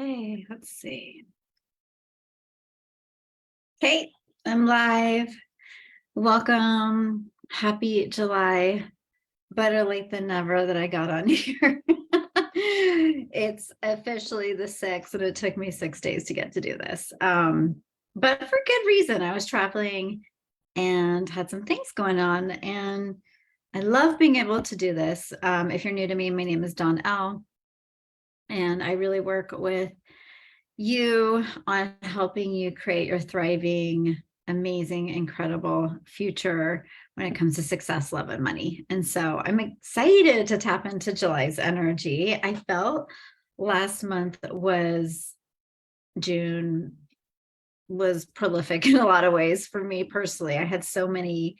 Okay, let's see. Okay, I'm live. Welcome. Happy July. Better late than never that I got on here. It's officially the 6th, and it took me 6 days to get to do this. But for good reason. I was traveling and had some things going on, and I love being able to do this. If you're new to me, my name is Dawn L, and I really work with you on helping you create your thriving, amazing, incredible future when it comes to success, love, and money. And so I'm excited to tap into July's energy. I felt last month June was prolific in a lot of ways for me personally. I had so many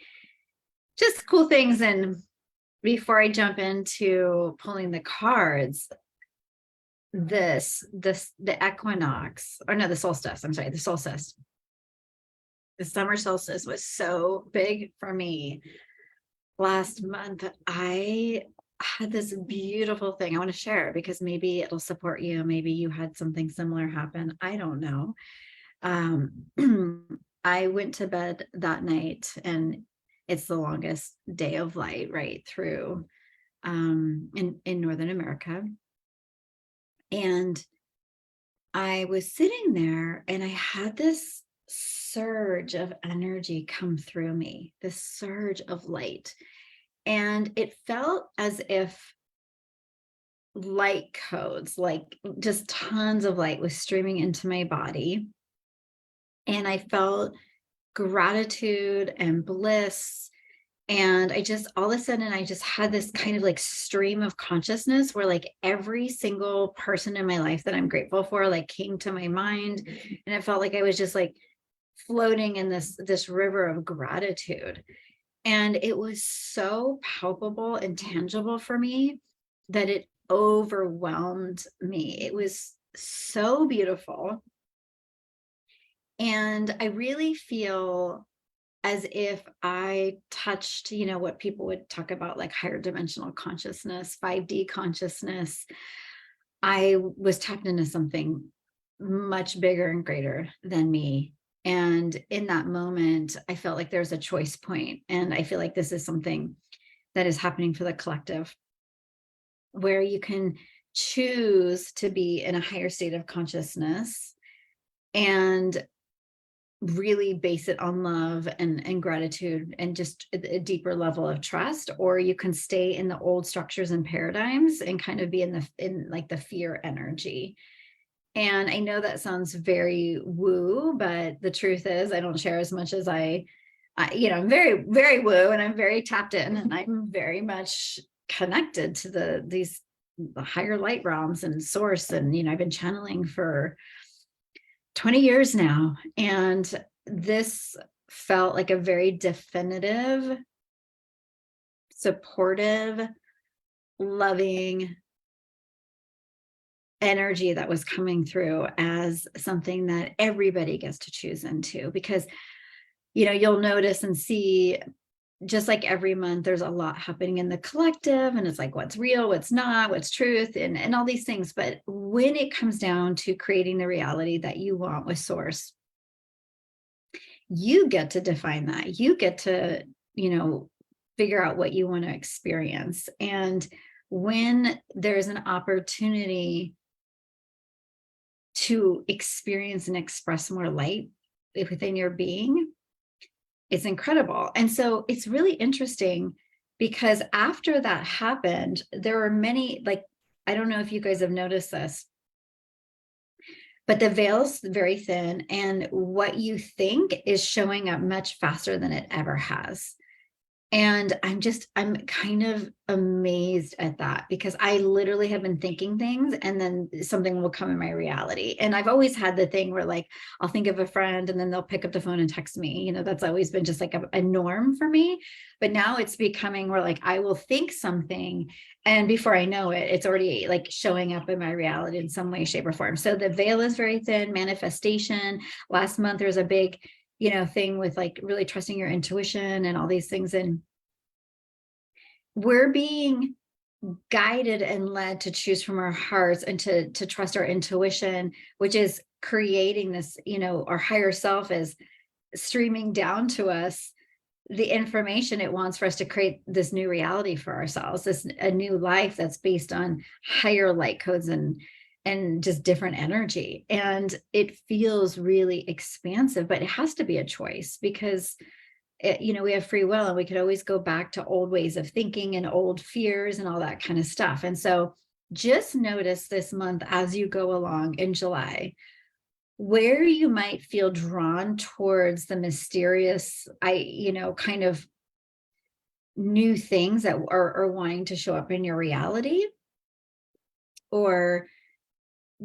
just cool things. And before I jump into pulling the cards, the equinox, or no, the solstice, I'm sorry, the solstice. The summer solstice was so big for me. Last month, I had this beautiful thing I want to share because maybe it'll support you. Maybe you had something similar happen. I don't know. I went to bed that night, and it's the longest day of light right through in Northern America. And I was sitting there and I had this surge of energy come through me, this surge of light. And it felt as if light codes, like just tons of light was streaming into my body. And I felt gratitude and bliss. And all of a sudden, I just had this kind of like stream of consciousness where like every single person in my life that I'm grateful for, like came to my mind. And it felt like I was just like floating in this river of gratitude. And it was so palpable and tangible for me that it overwhelmed me. It was so beautiful. And I really feel as if I touched, what people would talk about, like higher dimensional consciousness, 5D consciousness. I was tapped into something much bigger and greater than me. And in that moment, I felt like there's a choice point. And I feel like this is something that is happening for the collective, where you can choose to be in a higher state of consciousness and really base it on love and gratitude and just a deeper level of trust, or you can stay in the old structures and paradigms and kind of be in like the fear energy. And I know that sounds very woo, but the truth is I don't share as much as I'm very, very woo, and I'm very tapped in, and I'm very much connected to the higher light realms and source. And, I've been channeling for 20 years now. And this felt like a very definitive, supportive, loving energy that was coming through as something that everybody gets to choose into. Because, you'll notice and see, just like every month, there's a lot happening in the collective, and it's like, what's real, what's not, what's truth, and all these things. But when it comes down to creating the reality that you want with source, you get to define that. You get to, figure out what you want to experience. And when there's an opportunity to experience and express more light within your being, it's incredible. And so it's really interesting because after that happened, there were many, like, I don't know if you guys have noticed this, but the veil's very thin, and what you think is showing up much faster than it ever has. And I'm kind of amazed at that, because I literally have been thinking things and then something will come in my reality. And I've always had the thing where, like, I'll think of a friend and then they'll pick up the phone and text me. That's always been just like a norm for me. But now it's becoming where, like, I will think something, and before I know it, it's already like showing up in my reality in some way, shape, or form. So the veil is very thin. Manifestation. Last month, there was a big thing with like really trusting your intuition and all these things. And we're being guided and led to choose from our hearts and to trust our intuition, which is creating this, our higher self is streaming down to us the information it wants for us to create this new reality for ourselves, this a new life that's based on higher light codes and just different energy. And it feels really expansive, but it has to be a choice because we have free will, and we could always go back to old ways of thinking and old fears and all that kind of stuff. And so just notice this month as you go along in July, where you might feel drawn towards the mysterious, kind of new things that are wanting to show up in your reality, or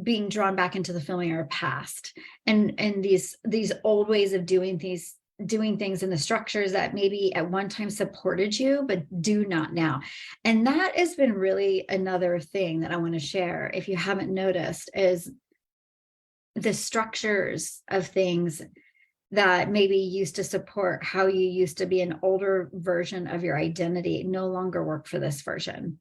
being drawn back into the familiar past and these old ways of doing things in the structures that maybe at one time supported you but do not now. And that has been really another thing that I want to share, if you haven't noticed, is the structures of things that maybe used to support how you used to be an older version of your identity no longer work for this version.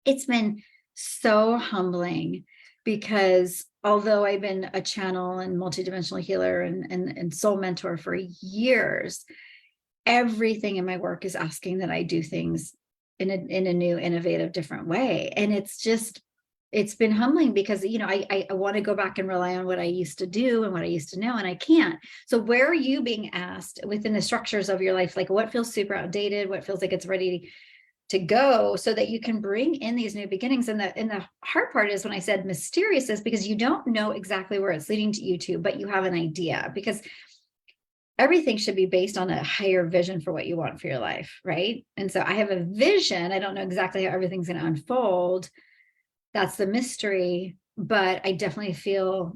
It's been so humbling, because although I've been a channel and multidimensional healer and soul mentor for years, everything in my work is asking that I do things in a new, innovative, different way. And it's been humbling because, I want to go back and rely on what I used to do and what I used to know, and I can't. So where are you being asked within the structures of your life? Like, what feels super outdated? What feels like it's ready to go, so that you can bring in these new beginnings? And the hard part is, when I said mysterious, is because you don't know exactly where it's leading you to, but you have an idea, because everything should be based on a higher vision for what you want for your life, right? And so I have a vision. I don't know exactly how everything's going to unfold. That's the mystery, but I definitely feel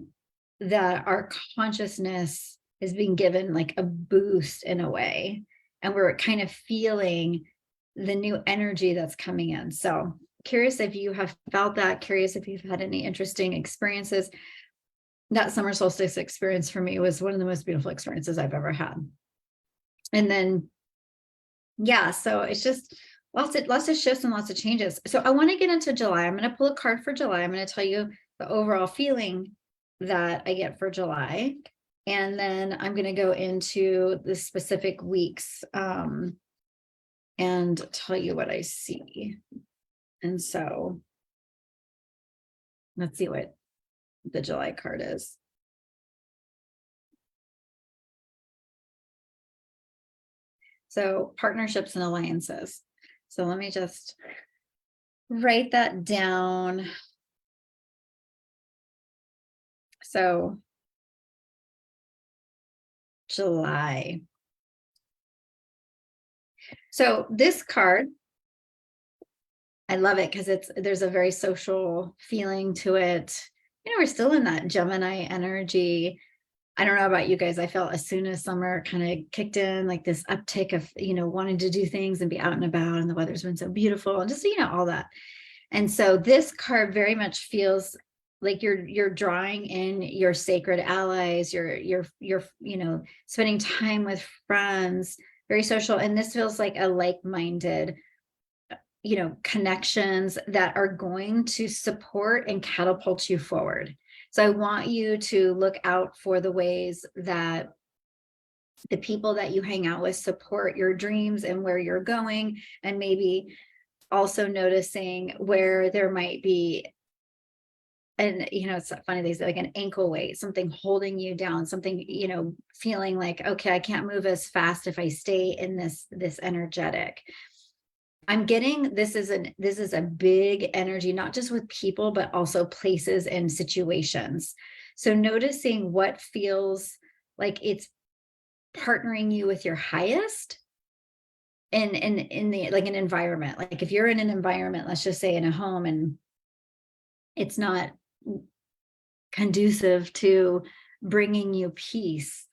that our consciousness is being given like a boost in a way, and we're kind of feeling the new energy that's coming in. So curious if you have felt that, curious if you've had any interesting experiences. That summer solstice experience for me was one of the most beautiful experiences I've ever had. And then, yeah, so it's just lots of shifts and lots of changes. So I want to get into July. I'm going to pull a card for July. I'm going to tell you the overall feeling that I get for July. And then I'm going to go into the specific weeks, and tell you what I see. And so let's see what the July card is. So partnerships and alliances. So let me just write that down. So July. So this card, I love it because there's a very social feeling to it. We're still in that Gemini energy. I don't know about you guys. I felt as soon as summer kind of kicked in, like this uptick of, wanting to do things and be out and about, and the weather's been so beautiful, and just, all that. And so this card very much feels like you're drawing in your sacred allies, you're spending time with friends, very social. And this feels like a like-minded, connections that are going to support and catapult you forward. So I want you to look out for the ways that the people that you hang out with support your dreams and where you're going, and maybe also noticing where there might be, and it's funny, they say like an ankle weight, something holding you down, something, feeling like, okay, I can't move as fast if I stay in this energetic. I'm getting this is a big energy, not just with people, but also places and situations. So noticing what feels like it's partnering you with your highest in the, like, an environment. Like if you're in an environment, let's just say in a home, and it's not conducive to bringing you peace,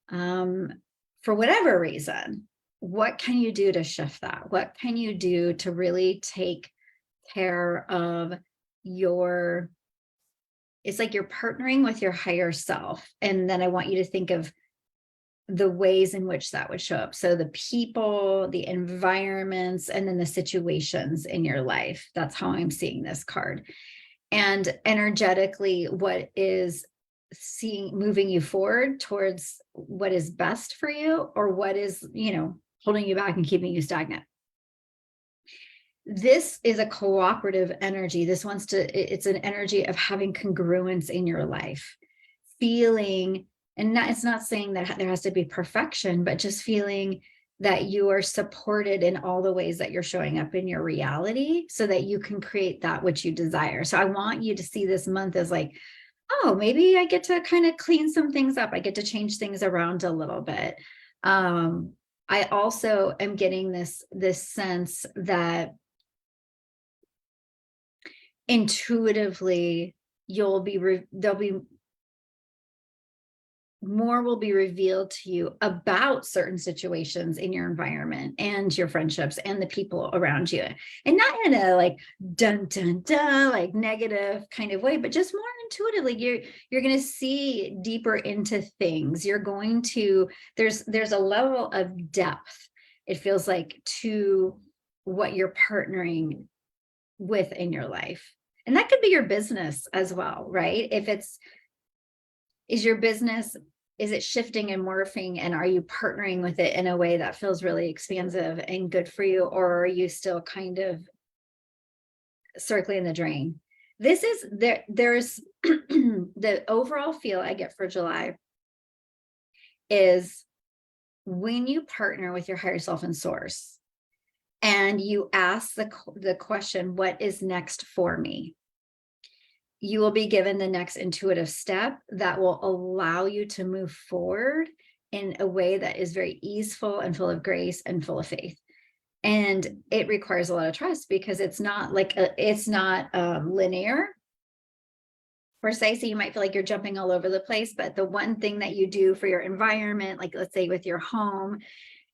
for whatever reason, what can you do to shift that? What can you do to really take care of it's like you're partnering with your higher self. And then I want you to think of the ways in which that would show up. So the people, the environments, and then the situations in your life. That's how I'm seeing this card. And energetically, what is moving you forward towards what is best for you, or what is, holding you back and keeping you stagnant. This is a cooperative energy. It's an energy of having congruence in your life, feeling, and it's not saying that there has to be perfection, but just feeling that you are supported in all the ways that you're showing up in your reality, so that you can create that which you desire. So I want you to see this month as like, oh, maybe I get to kind of clean some things up. I get to change things around a little bit. I also am getting this sense that intuitively there'll be more will be revealed to you about certain situations in your environment and your friendships and the people around you, and not in a like dun dun dun like negative kind of way, but just more intuitively. You're going to see deeper into things. There's a level of depth, it feels like, to what you're partnering with in your life. And that could be your business as well, right? Is your business, is it shifting and morphing, and are you partnering with it in a way that feels really expansive and good for you? Or are you still kind of circling the drain? There's the overall feel I get for July is when you partner with your higher self and source, and you ask the question, what is next for me? You will be given the next intuitive step that will allow you to move forward in a way that is very easeful and full of grace and full of faith. And it requires a lot of trust, because it's not linear per se. So you might feel like you're jumping all over the place, but the one thing that you do for your environment, like let's say with your home,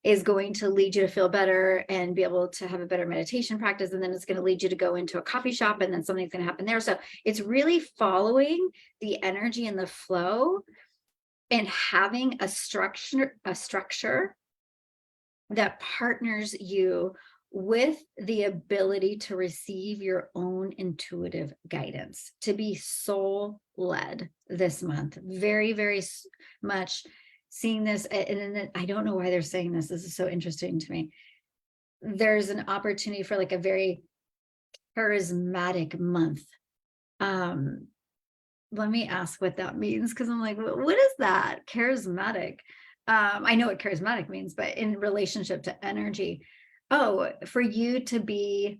is going to lead you to feel better and be able to have a better meditation practice. And then it's going to lead you to go into a coffee shop, and then something's going to happen there. So it's really following the energy and the flow, and having a structure that partners you with the ability to receive your own intuitive guidance, to be soul led this month. Very, very much seeing this. And then I don't know why they're saying this. This is so interesting to me. There's an opportunity for like a very charismatic month. Let me ask what that means, because I'm like, what is that? Charismatic. I know what charismatic means, but in relationship to energy, for you to be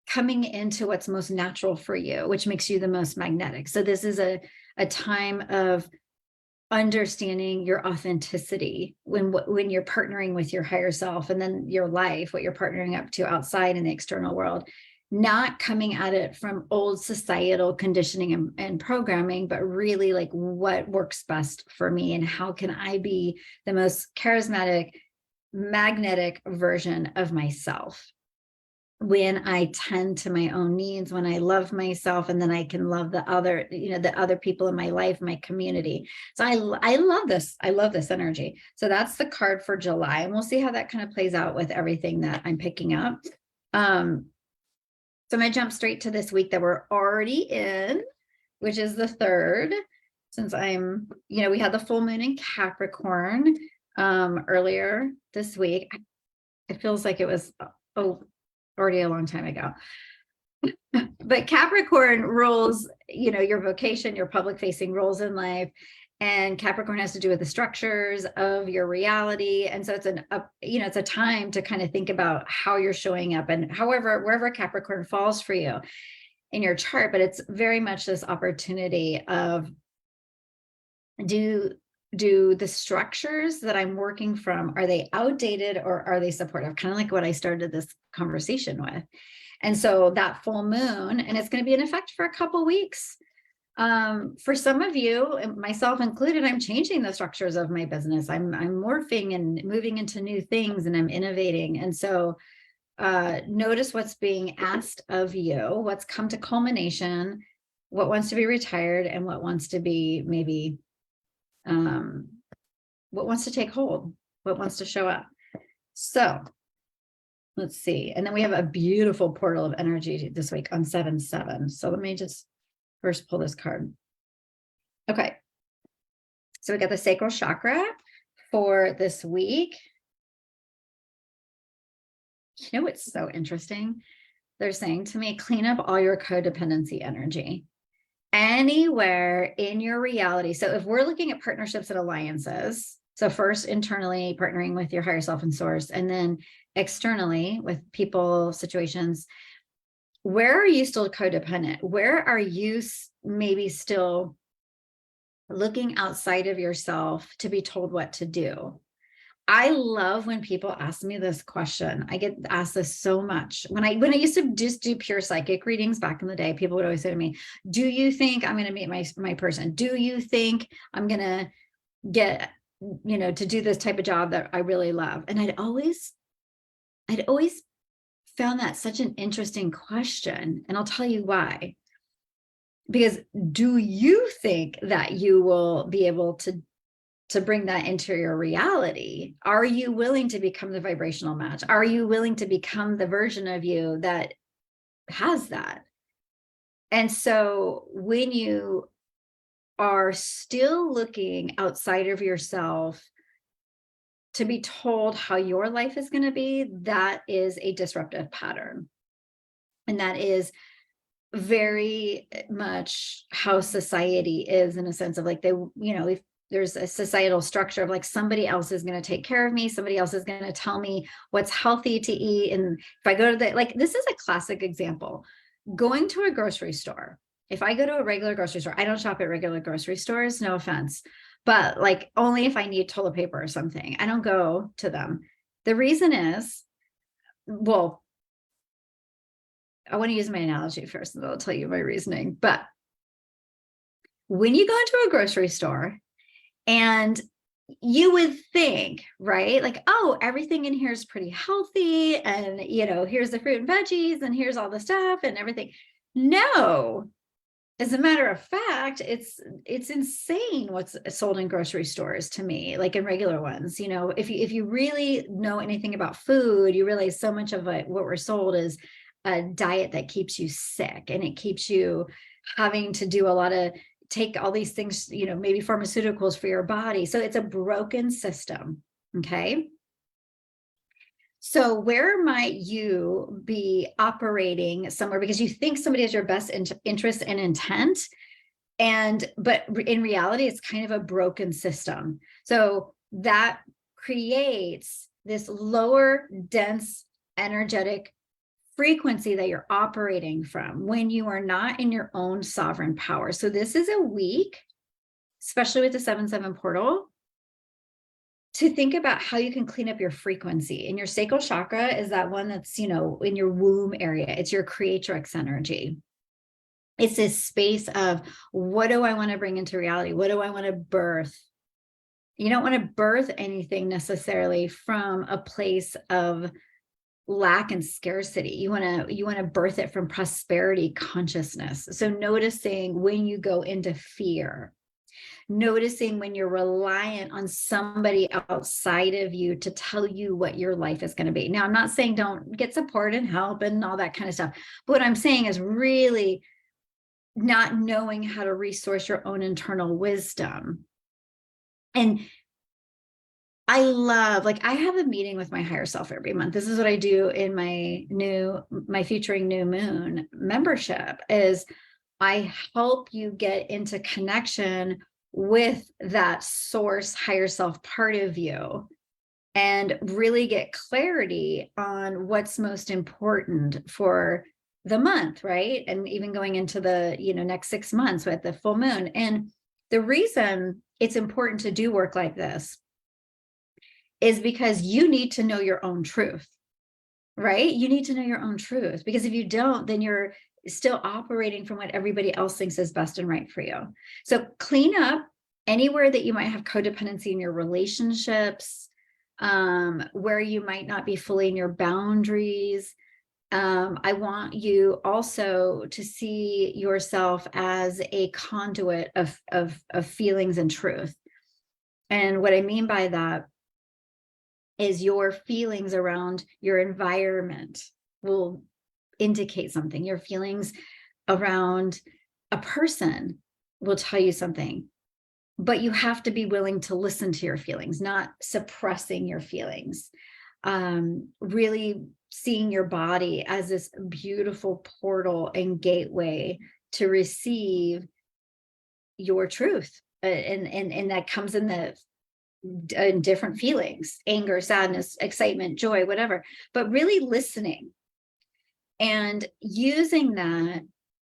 coming into what's most natural for you, which makes you the most magnetic. So this is a time of understanding your authenticity when you're partnering with your higher self, and then your life, what you're partnering up to outside in the external world, not coming at it from old societal conditioning and programming, but really like what works best for me, and how can I be the most charismatic, magnetic version of myself when I tend to my own needs, when I love myself, and then I can love the other people in my life, my community. So I love this. I love this energy. So that's the card for July, and we'll see how that kind of plays out with everything that I'm picking up. So I'm going to jump straight to this week that we're already in, which is the 3rd, since we had the full moon in Capricorn earlier this week. It feels like it was, already a long time ago. But Capricorn rules, your vocation, your public facing roles in life. And Capricorn has to do with the structures of your reality. And so it's a time to kind of think about how you're showing up, and wherever Capricorn falls for you in your chart. But it's very much this opportunity of, do the structures that I'm working from, are they outdated or are they supportive? Kind of like what I started this conversation with. And so that full moon, and it's going to be in effect for a couple weeks. For some of you, myself included, I'm changing the structures of my business. I'm morphing and moving into new things, and I'm innovating. And so notice what's being asked of you, what's come to culmination, what wants to be retired, and what wants to be maybe what wants to take hold, what wants to show up. So let's see. And then we have a beautiful portal of energy this week on 7/7. So let me just first pull this card. Okay. So we got the sacral chakra for this week. You know what's so interesting? They're saying to me, clean up all your codependency energy anywhere in your reality. So if we're looking at partnerships and alliances, so first internally partnering with your higher self and source, and then externally with people, situations, where are you still codependent? Where are you maybe still looking outside of yourself to be told what to do? I love when people ask me this question. I get asked this so much. When I used to just do pure psychic readings back in the day, people would always say to me, do you think I'm going to meet my person? Do you think I'm going to get, to do this type of job that I really love? And I'd always found that such an interesting question. And I'll tell you why. Because do you think that you will be able to bring that into your reality? Are you willing to become the vibrational match? Are you willing to become the version of you that has that? And so when you are still looking outside of yourself to be told how your life is going to be, that is a disruptive pattern. And that is very much how society is, in a sense of like, if there's a societal structure of like, somebody else is going to take care of me. Somebody else is going to tell me what's healthy to eat. And if I go to this is a classic example, going to a grocery store. If I go to a regular grocery store, I don't shop at regular grocery stores, no offense, but like only if I need toilet paper or something, I don't go to them. The reason is, well, I want to use my analogy first, and then I'll tell you my reasoning. But when you go into a grocery store, and you would think, right? Like, oh, everything in here is pretty healthy. And, here's the fruit and veggies and here's all the stuff and everything. No, as a matter of fact, it's insane what's sold in grocery stores to me, like in regular ones. If you really know anything about food, you realize so much of what we're sold is a diet that keeps you sick, and it keeps you having to do a lot of take all these things, maybe pharmaceuticals for your body. So it's a broken system. Okay. So where might you be operating somewhere because you think somebody has your best interest and intent, but in reality, it's kind of a broken system. So that creates this lower dense energetic frequency that you're operating from when you are not in your own sovereign power. So this is a week, especially with the 7/7 portal, to think about how you can clean up your frequency. And your sacral chakra is that one that's, in your womb area. It's your creatrix energy. It's this space of, what do I want to bring into reality? What do I want to birth? You don't want to birth anything necessarily from a place of lack and scarcity. You want to birth it from prosperity consciousness. So noticing when you go into fear, noticing when you're reliant on somebody outside of you to tell you what your life is going to be. Now, I'm not saying don't get support and help and all that kind of stuff. But what I'm saying is really not knowing how to resource your own internal wisdom. And I love, I have a meeting with my higher self every month. This is what I do in my Featuring New Moon membership, is I help you get into connection with that source higher self part of you and really get clarity on what's most important for the month, right? And even going into the, next 6 months with the full moon. And the reason it's important to do work like this is because you need to know your own truth, right? You need to know your own truth, because if you don't, then you're still operating from what everybody else thinks is best and right for you. So clean up anywhere that you might have codependency in your relationships, where you might not be fully in your boundaries. I want you also to see yourself as a conduit of feelings and truth. And what I mean by that is your feelings around your environment will indicate something. Your feelings around a person will tell you something. But you have to be willing to listen to your feelings, not suppressing your feelings. Really seeing your body as this beautiful portal and gateway to receive your truth. And that comes in different feelings: anger, sadness, excitement, joy, whatever. But really listening and using that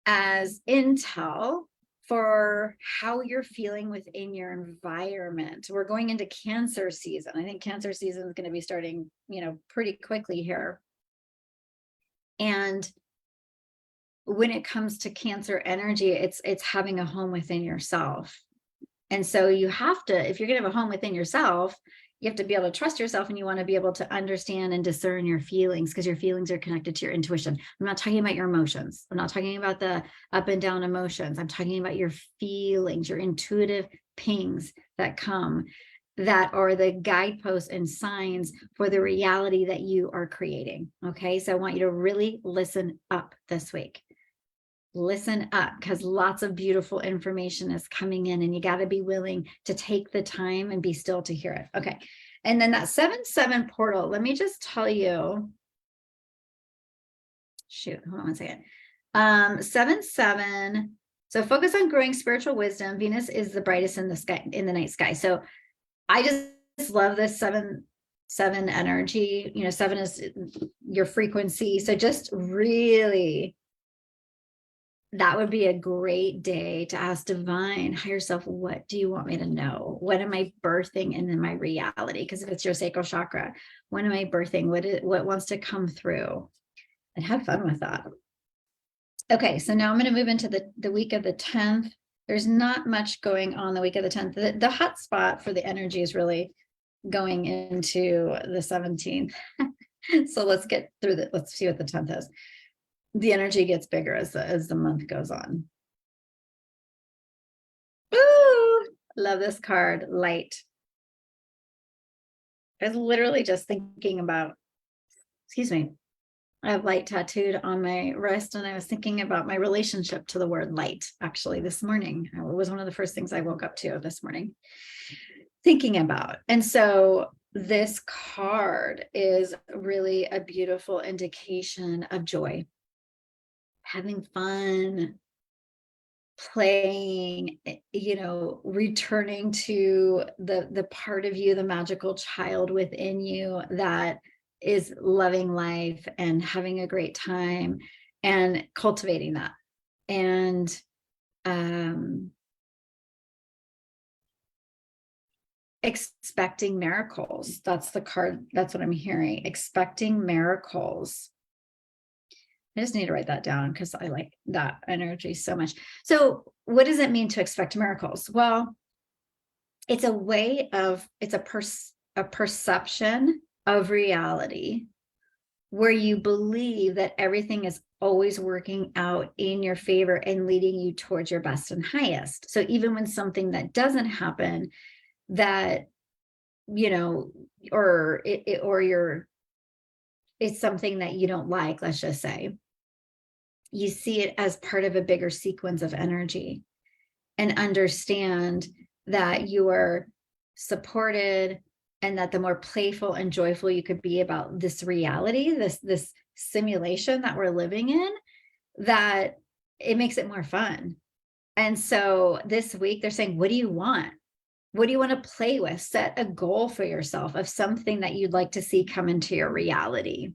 as intel for how you're feeling within your environment. We're going into Cancer season. I think Cancer season is going to be starting, pretty quickly here. And when it comes to Cancer energy, it's having a home within yourself. And so you have to, if you're going to have a home within yourself, you have to be able to trust yourself, and you want to be able to understand and discern your feelings, because your feelings are connected to your intuition. I'm not talking about your emotions. I'm not talking about the up and down emotions. I'm talking about your feelings, your intuitive pings that come, that are the guideposts and signs for the reality that you are creating. Okay. So I want you to really listen up this week. Listen up, because lots of beautiful information is coming in, and you got to be willing to take the time and be still to hear it. Okay. And then that 7-7 portal, let me just tell you, hold on one second. 7-7. So focus on growing spiritual wisdom. Venus is the brightest in the sky, in the night sky. So I just love this 7-7 energy. 7 is your frequency. So just really, that would be a great day to ask divine, higher self, what do you want me to know? What am I birthing in my reality? Because if it's your sacral chakra, what am I birthing? What wants to come through? And have fun with that. Okay, so now I'm going to move into the week of the 10th. There's not much going on the week of the 10th. The hot spot for the energy is really going into the 17th. So let's get through that. Let's see what the 10th is. The energy gets bigger as the month goes on. Ooh, love this card, light. I was literally just thinking about, I have light tattooed on my wrist, and I was thinking about my relationship to the word light, actually, this morning. It was one of the first things I woke up to this morning, thinking about. And so this card is really a beautiful indication of joy, having fun, playing, returning to the part of you, the magical child within you that is loving life and having a great time, and cultivating that. And expecting miracles. That's the card. That's what I'm hearing. Expecting miracles. I just need to write that down because I like that energy so much. So what does it mean to expect miracles? Well, it's a way of, it's a perception of reality where you believe that everything is always working out in your favor and leading you towards your best and highest. So even when something that doesn't happen, that, or it's something that you don't like, let's just say, you see it as part of a bigger sequence of energy, and understand that you are supported, and that the more playful and joyful you could be about this reality, this simulation that we're living in, that it makes it more fun. And so this week they're saying, what do you want? What do you want to play with? Set a goal for yourself of something that you'd like to see come into your reality.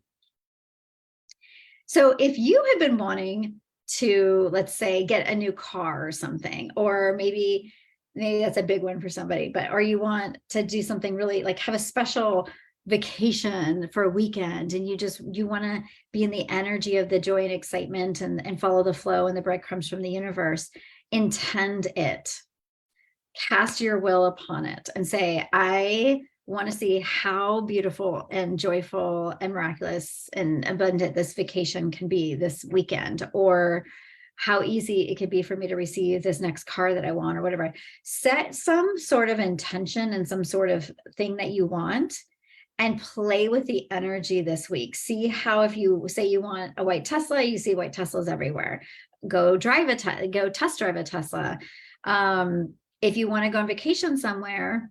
So if you have been wanting to, let's say, get a new car or something, or maybe that's a big one for somebody, or you want to do something really, like have a special vacation for a weekend, and you want to be in the energy of the joy and excitement, and follow the flow and the breadcrumbs from the universe, intend it, cast your will upon it, and say, I want to see how beautiful and joyful and miraculous and abundant this vacation can be this weekend, or how easy it could be for me to receive this next car that I want or whatever. Set some sort of intention and some sort of thing that you want and play with the energy this week. See how, if you say you want a white Tesla, you see white Teslas everywhere. Go test drive a Tesla. If you want to go on vacation somewhere,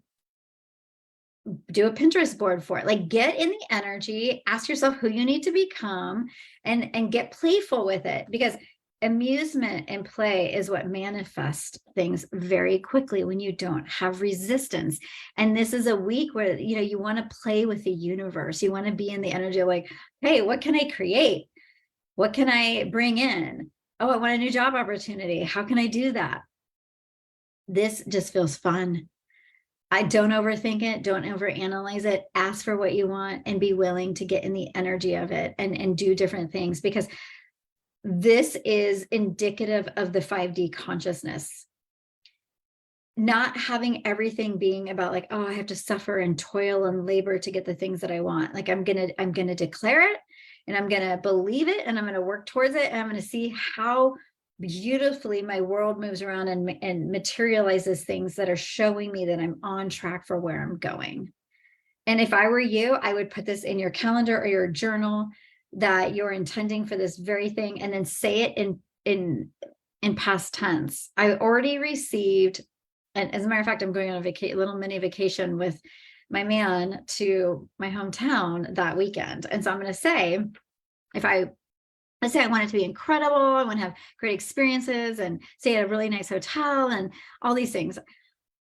do a Pinterest board for it. Like, get in the energy, ask yourself who you need to become, and get playful with it, because amusement and play is what manifests things very quickly when you don't have resistance. And this is a week where, you know, you want to play with the universe. You want to be in the energy of like, hey, what can I create? What can I bring in? Oh, I want a new job opportunity. How can I do that? This just feels fun. I don't overthink it. Don't overanalyze it. Ask for what you want and be willing to get in the energy of it and do different things, because this is indicative of the 5D consciousness. Not having everything being about like, oh, I have to suffer and toil and labor to get the things that I want. Like, I'm gonna declare it, and I'm gonna believe it, and I'm gonna work towards it, and I'm gonna see how beautifully my world moves around and materializes things that are showing me that I'm on track for where I'm going. And if I were you, I would put this in your calendar or your journal, that you're intending for this very thing, and then say it in past tense. I already received, and as a matter of fact, I'm going on a little mini vacation with my man to my hometown that weekend. And so I'm going to say, let's say I want it to be incredible, I want to have great experiences, and stay at a really nice hotel and all these things.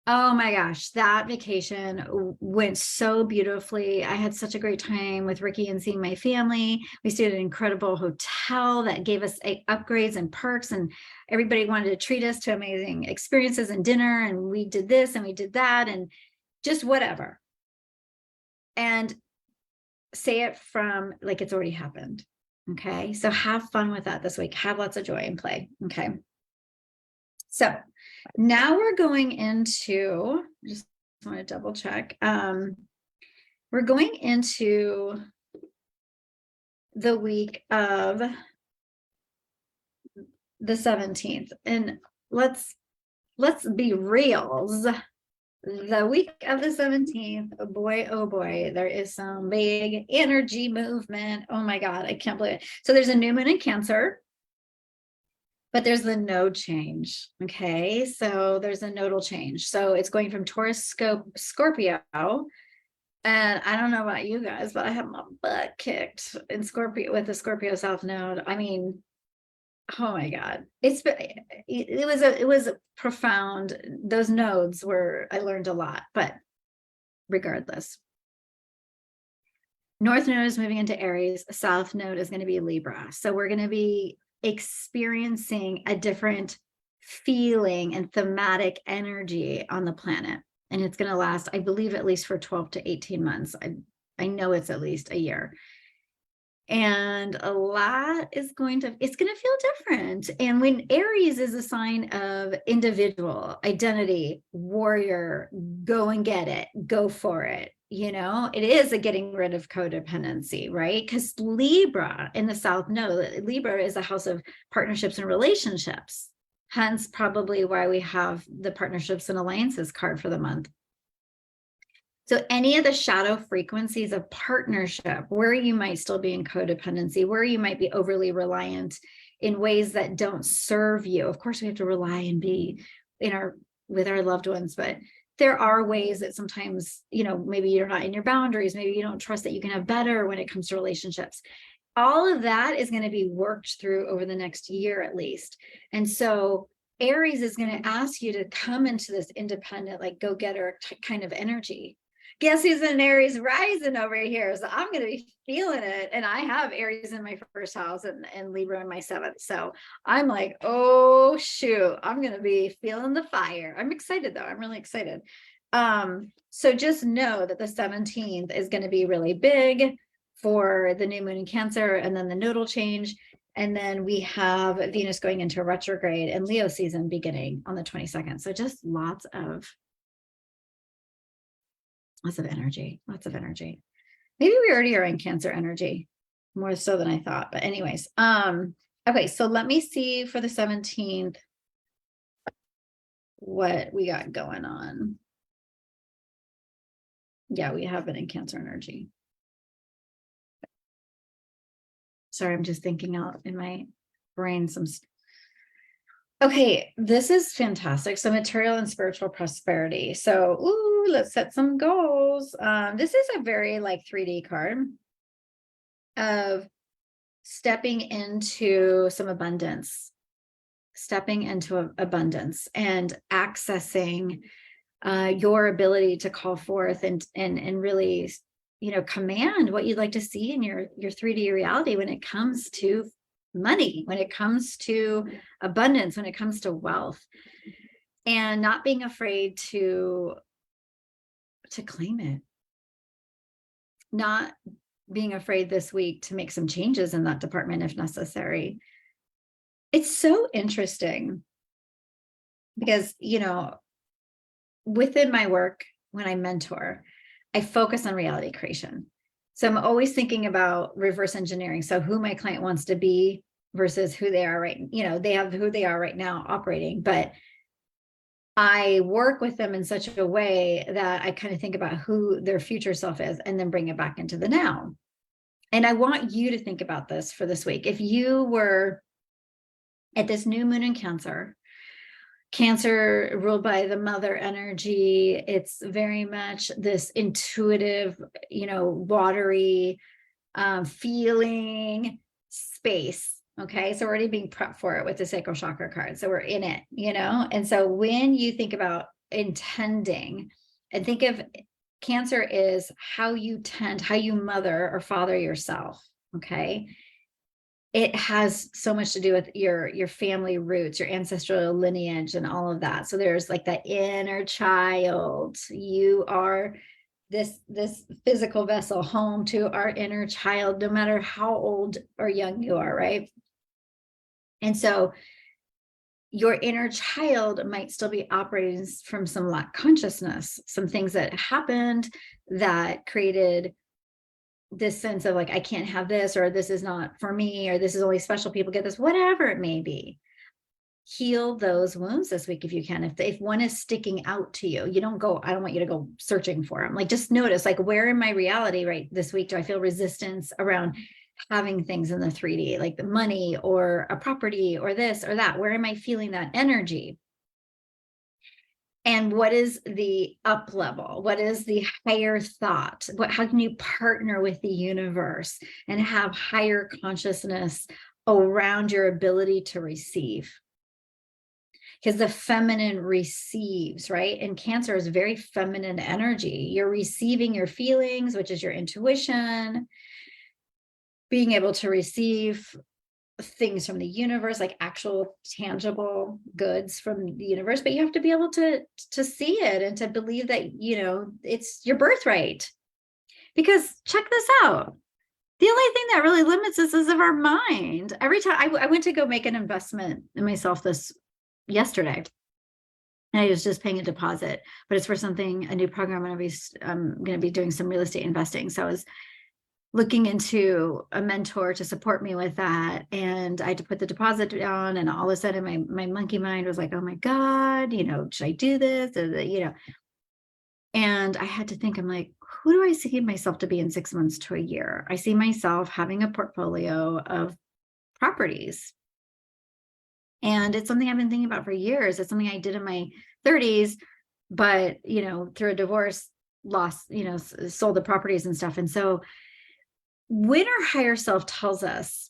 Oh my gosh, that vacation went so beautifully. I had such a great time with Ricky and seeing my family. We stayed at an incredible hotel that gave us upgrades and perks, and everybody wanted to treat us to amazing experiences and dinner. And we did this and we did that and just whatever. And say it from like it's already happened. Okay. So have fun with that this week. Have lots of joy and play. Okay. So now we're going into, just want to double check. We're going into the week of the 17th, and let's be reals. The week of the 17th, oh boy, there is some big energy movement. Oh my God, I can't believe it. So there's a new moon in Cancer, but there's the node change. Okay, so there's a nodal change. So it's going from Taurus Scorpio. And I don't know about you guys, but I have my butt kicked in Scorpio with the Scorpio South Node. I mean, oh my God, it was profound. Those nodes were, I learned a lot, but regardless. North Node is moving into Aries. South Node is going to be Libra. So we're going to be experiencing a different feeling and thematic energy on the planet. And it's going to last, I believe, at least for 12 to 18 months. I know it's at least a year. And a lot is it's going to feel different. And when Aries is a sign of individual, identity, warrior, go and get it, go for it. You know, it is a getting rid of codependency, right? Because Libra in the South Node, Libra is a house of partnerships and relationships. Hence, probably why we have the partnerships and alliances card for the month. So any of the shadow frequencies of partnership, where you might still be in codependency, where you might be overly reliant in ways that don't serve you. Of course, we have to rely and be with our loved ones, but there are ways that sometimes, you know, maybe you're not in your boundaries, maybe you don't trust that you can have better when it comes to relationships. All of that is going to be worked through over the next year at least. And so Aries is going to ask you to come into this independent, like go-getter kind of energy. Guess who's in Aries rising over here? So I'm going to be feeling it. And I have Aries in my first house and Libra in my seventh. So I'm like, oh, shoot, I'm going to be feeling the fire. I'm excited, though. I'm really excited. So just know that the 17th is going to be really big for the new moon in Cancer, and then the nodal change. And then we have Venus going into retrograde and Leo season beginning on the 22nd. So just lots of energy, lots of energy. Maybe we already are in Cancer energy, more so than I thought. But anyways, Okay, so let me see for the 17th what we got going on. Yeah, we have it in Cancer energy. Sorry, I'm just thinking out in my brain some. Okay, this is fantastic. So material and spiritual prosperity. So, ooh, let's set some goals. This is a very like 3D card of stepping into some abundance, and accessing your ability to call forth and really, command what you'd like to see in your 3D reality when it comes to money, when it comes to abundance, when it comes to wealth, and not being afraid to claim it, not being afraid this week to make some changes in that department if necessary. It's so interesting because, within my work, when I mentor, I focus on reality creation. So I'm always thinking about reverse engineering. So who my client wants to be versus who they are right, they have who they are right now operating, but I work with them in such a way that I kind of think about who their future self is and then bring it back into the now. And I want you to think about this for this week. If you were at this new moon in Cancer ruled by the mother energy, it's very much this intuitive, watery feeling space. Okay, so we're already being prepped for it with the Sacral Chakra card. So we're in it, and so when you think about intending, and think of Cancer is how you mother or father yourself. Okay, it has so much to do with your family roots, your ancestral lineage, and all of that. So there's like that inner child. You are this physical vessel home to our inner child, no matter how old or young you are, right? And so your inner child might still be operating from some lack consciousness, some things that happened that created this sense of like, I can't have this, or this is not for me, or this is only special people get this, whatever it may be. Heal those wounds this week if you can. If one is sticking out to you, I don't want you to go searching for them. Like, just notice, like, where in my reality right this week do I feel resistance around having things in the 3D, like the money or a property or this or that? Where am I feeling that energy? And what is the up level? What is the higher thought? How can you partner with the universe and have higher consciousness around your ability to receive? Because the feminine receives, right? And Cancer is very feminine energy. You're receiving your feelings, which is your intuition, being able to receive things from the universe, like actual tangible goods from the universe, but you have to be able to see it and to believe that it's your birthright. Because check this out, the only thing that really limits us is of our mind. Every time I went to go make an investment in myself yesterday, and I was just paying a deposit, but it's for a new program. I'm going to be doing some real estate investing. So I was looking into a mentor to support me with that. And I had to put the deposit down, and all of a sudden my monkey mind was like, oh my God, should I do this? And I had to think, I'm like, who do I see myself to be in 6 months to a year? I see myself having a portfolio of properties. And it's something I've been thinking about for years. It's something I did in my 30s, but, through a divorce, lost, sold the properties and stuff. And so when our higher self tells us,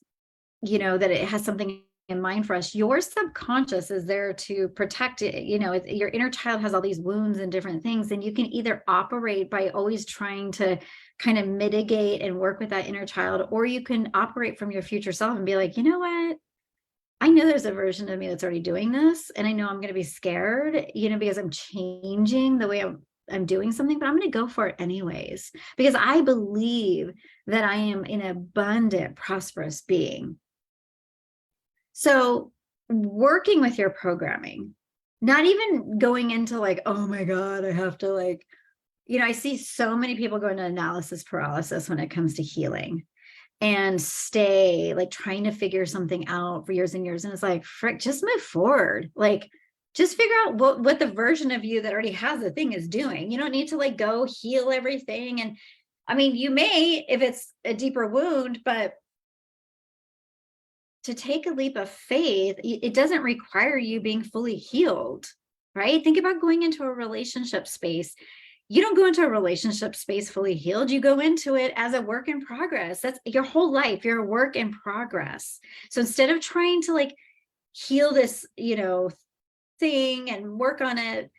that it has something in mind for us, your subconscious is there to protect it. Your inner child has all these wounds and different things, and you can either operate by always trying to kind of mitigate and work with that inner child, or you can operate from your future self and be like, you know what? I know there's a version of me that's already doing this, and I know I'm going to be scared, because I'm changing the way I'm doing something, but I'm going to go for it anyways, because I believe that I am an abundant, prosperous being. So working with your programming, not even going into like, oh my God, I have to I see so many people go into analysis paralysis when it comes to healing. and stay like trying to figure something out for years and years. And it's like, frick, just move forward. Like, just figure out what the version of you that already has the thing is doing. You don't need to like go heal everything. And I mean, you may, if it's a deeper wound, but to take a leap of faith, it doesn't require you being fully healed, right? Think about going into a relationship space. You don't go into a relationship space fully healed. You go into it as a work in progress. That's your whole life. You're a work in progress. So instead of trying to like heal this, thing and work on it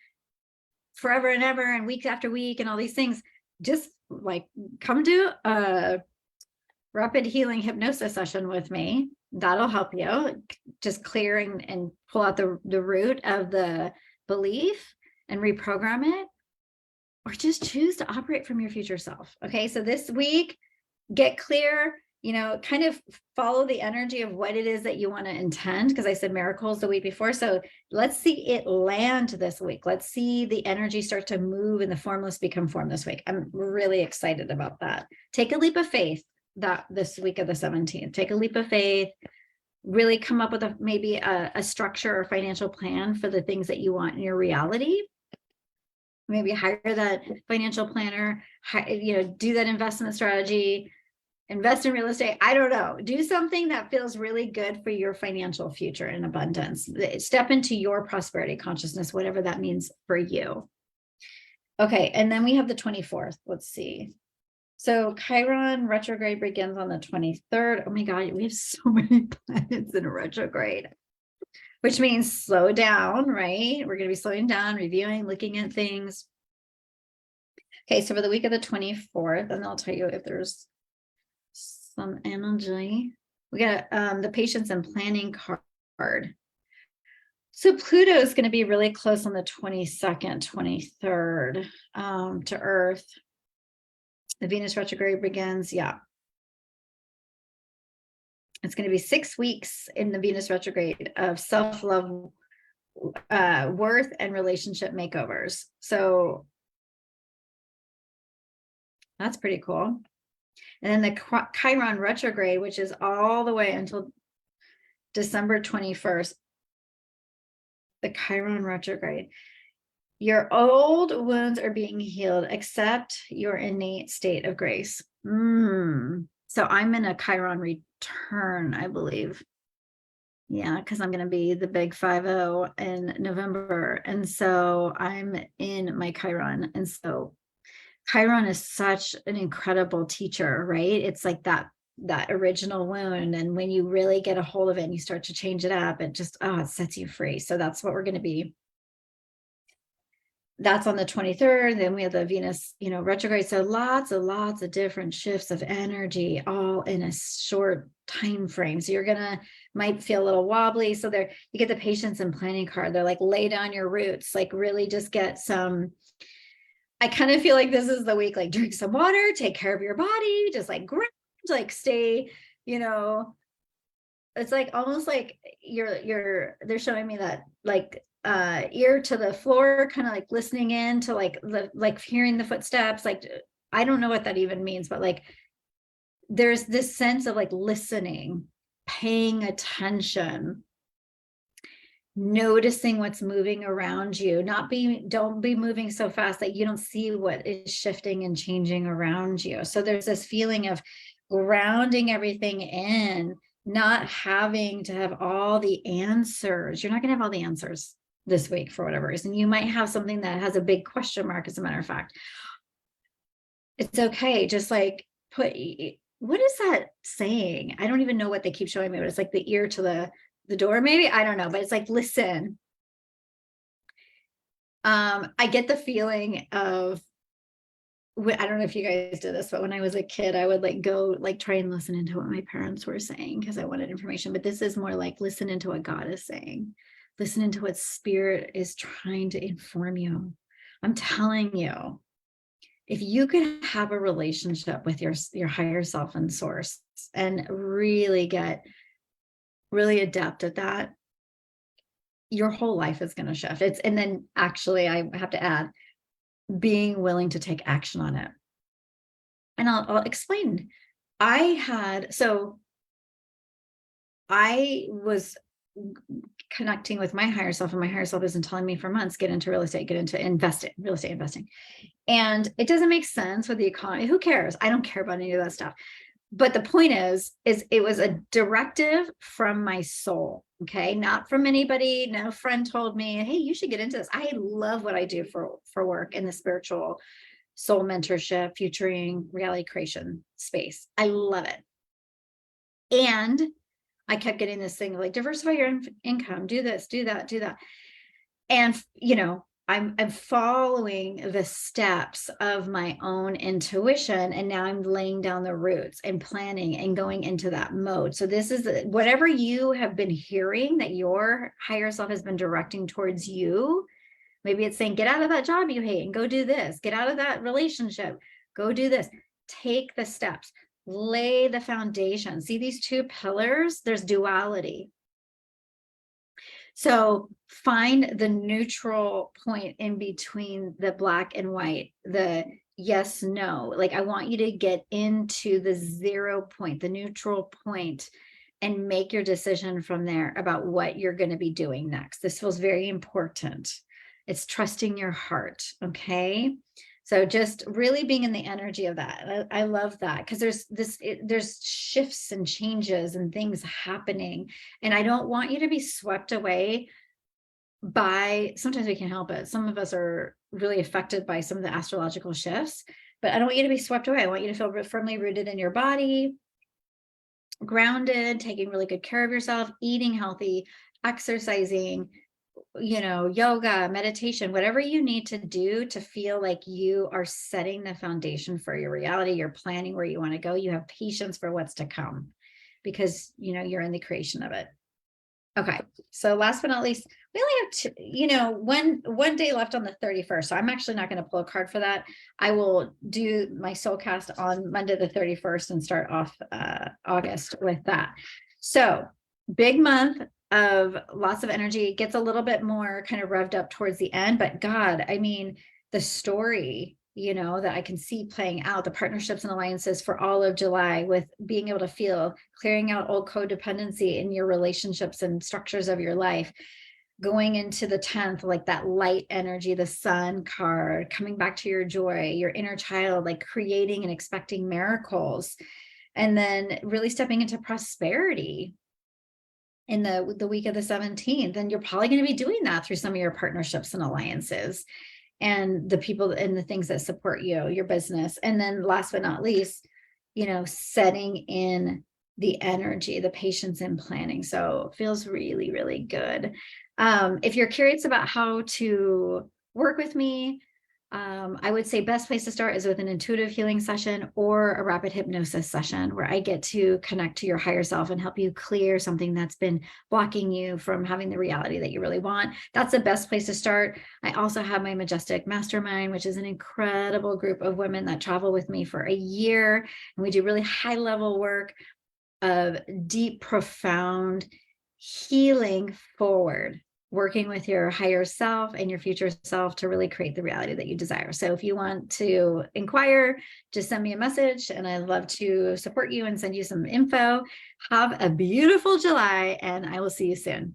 forever and ever and week after week and all these things, just like come do a rapid healing hypnosis session with me. That'll help you just clearing and pull out the root of the belief and reprogram it, or just choose to operate from your future self. Okay, so this week, get clear, kind of follow the energy of what it is that you want to intend, because I said miracles the week before. So let's see it land this week. Let's see the energy start to move and the formless become form this week. I'm really excited about that. Take a leap of faith that this week of the 17th. Take a leap of faith, really come up with maybe a structure or financial plan for the things that you want in your reality. Maybe hire that financial planner, do that investment strategy, invest in real estate. I don't know. Do something that feels really good for your financial future and abundance. Step into your prosperity consciousness, whatever that means for you. Okay. And then we have the 24th. Let's see. So Chiron retrograde begins on the 23rd. Oh my God, we have so many planets in retrograde, which means slow down, right? We're going to be slowing down, reviewing, looking at things. Okay, so for the week of the 24th, and I'll tell you if there's some energy. We got the patience and planning card. So Pluto is going to be really close on the 22nd, 23rd to Earth. The Venus retrograde begins. Yeah. It's going to be 6 weeks in the Venus retrograde of self-love, worth, and relationship makeovers. So that's pretty cool. And then the Chiron retrograde, which is all the way until December 21st, the Chiron retrograde. Your old wounds are being healed. Accept your innate state of grace. So I'm in a Chiron return, I believe. Yeah, because I'm going to be the big 5-0 in November. And so I'm in my Chiron. And so Chiron is such an incredible teacher, right? It's like that original wound. And when you really get a hold of it and you start to change it up, it just, it sets you free. So that's what we're going to be. That's on the 23rd. Then we have the Venus, retrograde. So lots of different shifts of energy, all in a short time frame. So you're might feel a little wobbly. So you get the patience and planning card. They're like, lay down your roots, like really just get some. I kind of feel like this is the week, like drink some water, take care of your body, just like ground, like stay, it's like almost like they're showing me that like ear to the floor, kind of like listening in to like hearing the footsteps. Like, I don't know what that even means, but like there's this sense of like listening, paying attention, noticing what's moving around you, don't be moving so fast that you don't see what is shifting and changing around you. So there's this feeling of grounding everything in, not having to have all the answers. You're not going to have all the answers this week for whatever reason. You might have something that has a big question mark, as a matter of fact. It's okay. Just like what is that saying? I don't even know what they keep showing me, but it's like the ear to the door, maybe. I don't know, but it's like, listen. I get the feeling of, I don't know if you guys did this, but when I was a kid, I would like go like try and listen into what my parents were saying because I wanted information. But this is more like listen into what God is saying. Listen into what spirit is trying to inform you. I'm telling you, if you could have a relationship with your higher self and source and really get really adept at that, your whole life is going to shift. And then actually I have to add, being willing to take action on it. And I'll explain. I was connecting with my higher self, and my higher self has been telling me for months, get into real estate, get into real estate investing. And it doesn't make sense with the economy. Who cares? I don't care about any of that stuff. But the point is it was a directive from my soul. Okay. Not from anybody. No friend told me, hey, you should get into this. I love what I do for work in the spiritual soul mentorship, futuring, reality creation space. I love it. And I kept getting this thing like diversify your income, do this, do that, do that. And, I'm following the steps of my own intuition. And now I'm laying down the roots and planning and going into that mode. So this is whatever you have been hearing that your higher self has been directing towards you. Maybe it's saying, get out of that job you hate and go do this. Get out of that relationship, go do this. Take the steps, lay the foundation. See these two pillars? There's duality. So find the neutral point in between the black and white, the yes, no. Like I want you to get into the 0 point, the neutral point, and make your decision from there about what you're going to be doing next. This feels very important. It's trusting your heart. Okay. So just really being in the energy of that. I love that because there's shifts and changes and things happening. And I don't want you to be swept away by, sometimes we can't help it. Some of us are really affected by some of the astrological shifts, but I don't want you to be swept away. I want you to feel firmly rooted in your body, grounded, taking really good care of yourself, eating healthy, exercising, yoga, meditation, whatever you need to do to feel like you are setting the foundation for your reality. You're planning where you want to go. You have patience for what's to come because, you're in the creation of it. Okay. So last but not least, we only have one day left on the 31st. So I'm actually not going to pull a card for that. I will do my Soulcast on Monday, the 31st and start off August with that. So big month of lots of energy. It gets a little bit more kind of revved up towards the end, but God, I mean, the story, that I can see playing out, the partnerships and alliances for all of July with being able to feel, clearing out old codependency in your relationships and structures of your life, going into the 10th, like that light energy, the sun card, coming back to your joy, your inner child, like creating and expecting miracles, and then really stepping into prosperity in the week of the 17th. And you're probably going to be doing that through some of your partnerships and alliances and the people and the things that support you, your business. And then last but not least, setting in the energy, the patience and planning. So it feels really, really good. If you're curious about how to work with me, I would say best place to start is with an intuitive healing session or a rapid hypnosis session where I get to connect to your higher self and help you clear something that's been blocking you from having the reality that you really want. That's the best place to start. I also have my Majestic Mastermind, which is an incredible group of women that travel with me for a year. And we do really high level work of deep, profound healing forward, working with your higher self and your future self to really create the reality that you desire. So if you want to inquire, just send me a message and I'd love to support you and send you some info. Have a beautiful July and I will see you soon.